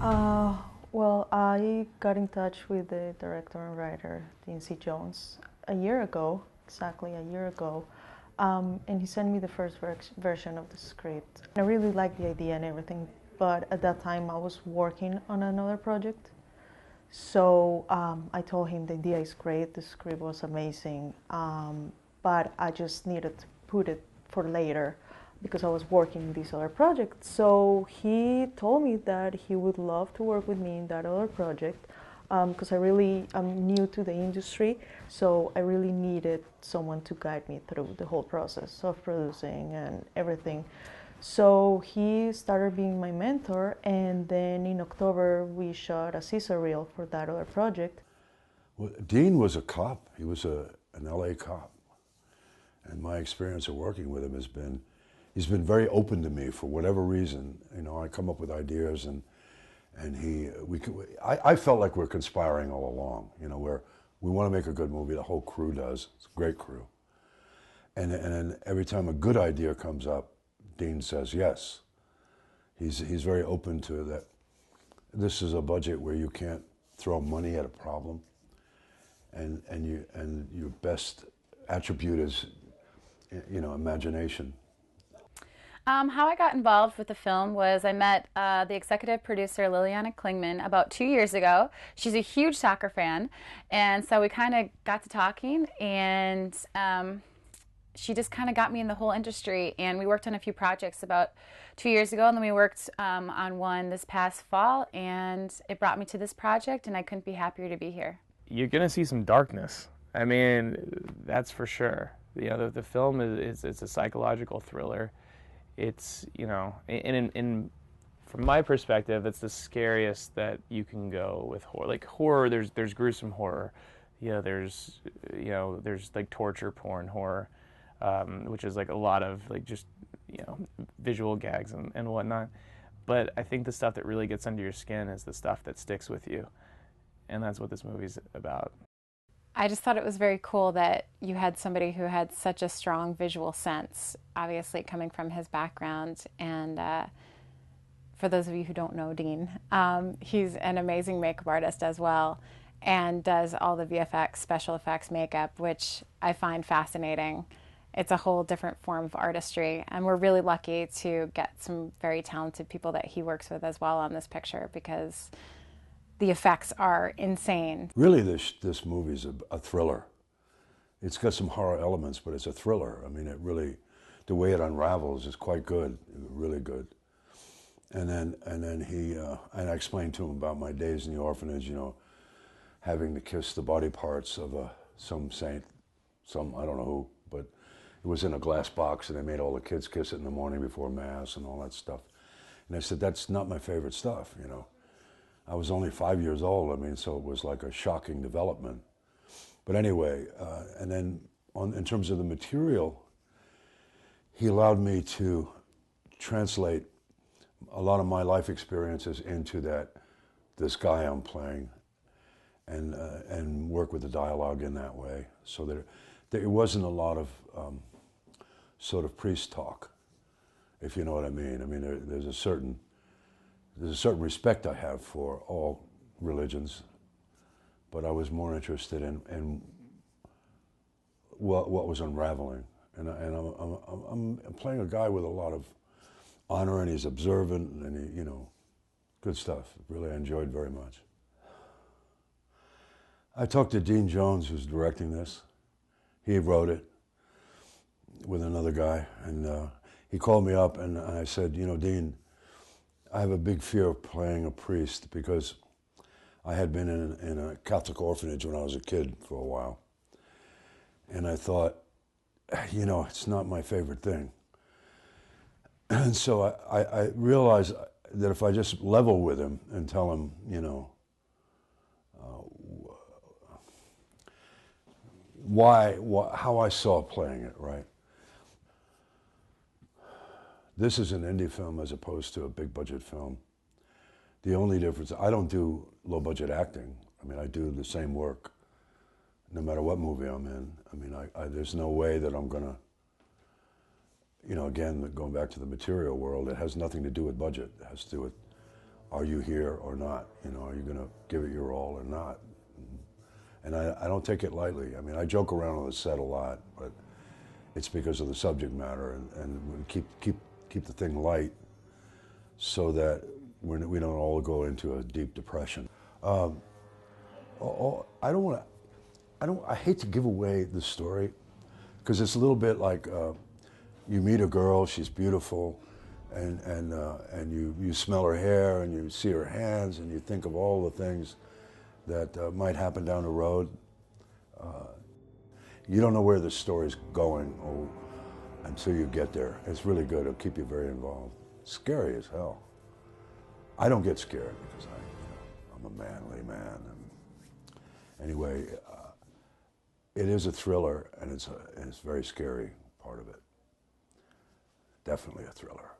Uh, well, I got in touch with the director and writer, Dean C. Jones, a year ago, exactly a year ago, and he sent me the first version of the script. I really liked the idea and everything, but at that time I was working on another project. So I told him the idea is great, the script was amazing, but I just needed to put it for later because I was working in this other project. So he told me that he would love to work with me in that other project because I'm new to the industry, so I really needed someone to guide me through the whole process of producing and everything. So he started being my mentor, and then in October we shot a scissor reel for that other project. Well, Dean was a cop. He was an LA cop. And my experience of working with him he's been very open to me for whatever reason. You know, I come up with ideas and I felt like we're conspiring all along. You know, we want to make a good movie, the whole crew does. It's a great crew. And then every time a good idea comes up, Dean says yes. He's very open to that. This is a budget where you can't throw money at a problem, and your best attribute is, you know, imagination. How I got involved with the film was I met the executive producer Liliana Klingman about 2 years ago. She's a huge soccer fan, and so we kind of got to talking, and she just kind of got me in the whole industry, and we worked on a few projects about 2 years ago, and then we worked on one this past fall, and it brought me to this project, and I couldn't be happier to be here. You're gonna see some darkness. I mean, that's for sure. You know, the film is it's a psychological thriller. It's, you know, from my perspective, it's the scariest that you can go with horror. Like horror, there's gruesome horror. Yeah, there's like torture porn horror. Which is like a lot of like just, you know, visual gags and whatnot. But I think the stuff that really gets under your skin is the stuff that sticks with you. And that's what this movie's about. I just thought it was very cool that you had somebody who had such a strong visual sense, obviously coming from his background. And for those of you who don't know Dean, he's an amazing makeup artist as well, and does all the VFX, special effects makeup, which I find fascinating. It's a whole different form of artistry, and we're really lucky to get some very talented people that he works with as well on this picture, because the effects are insane. Really, this movie's a thriller. It's got some horror elements, but it's a thriller. I mean, the way it unravels is quite good, really good. And then and I explained to him about my days in the orphanage, you know, having to kiss the body parts of some saint, I don't know who, but it was in a glass box, and they made all the kids kiss it in the morning before Mass and all that stuff. And I said, that's not my favorite stuff, you know. I was only 5 years old, I mean, so it was like a shocking development. But anyway, and then in terms of the material, he allowed me to translate a lot of my life experiences into this guy I'm playing, and work with the dialogue in that way, so that there wasn't a lot of sort of priest talk, if you know what I mean. I mean, there's a certain respect I have for all religions, but I was more interested in what was unraveling. And I'm playing a guy with a lot of honor, and he's observant, and he, you know, good stuff. Really, I enjoyed very much. I talked to Dean Jones, who's directing this. He wrote it with another guy, and he called me up, and I said, you know, Dean, I have a big fear of playing a priest, because I had been in a Catholic orphanage when I was a kid for a while. And I thought, you know, it's not my favorite thing. And so I realized that if I just level with him and tell him, you know, how I saw playing it, right? This is an indie film as opposed to a big budget film. The only difference, I don't do low budget acting. I mean, I do the same work no matter what movie I'm in. I mean, there's no way that I'm gonna, you know, again, going back to the material world, it has nothing to do with budget. It has to do with are you here or not? You know, are you going to give it your all or not? And I don't take it lightly. I mean, I joke around on the set a lot, but it's because of the subject matter, and we keep the thing light so that we don't all go into a deep depression. I hate to give away the story, because it's a little bit like you meet a girl, she's beautiful, and you smell her hair and you see her hands and you think of all the things that might happen down the road. You don't know where the story's going until you get there. It's really good. It'll keep you very involved. Scary as hell. I don't get scared because I'm a manly man. Anyway, it is a thriller, and it's a very scary part of it. Definitely a thriller.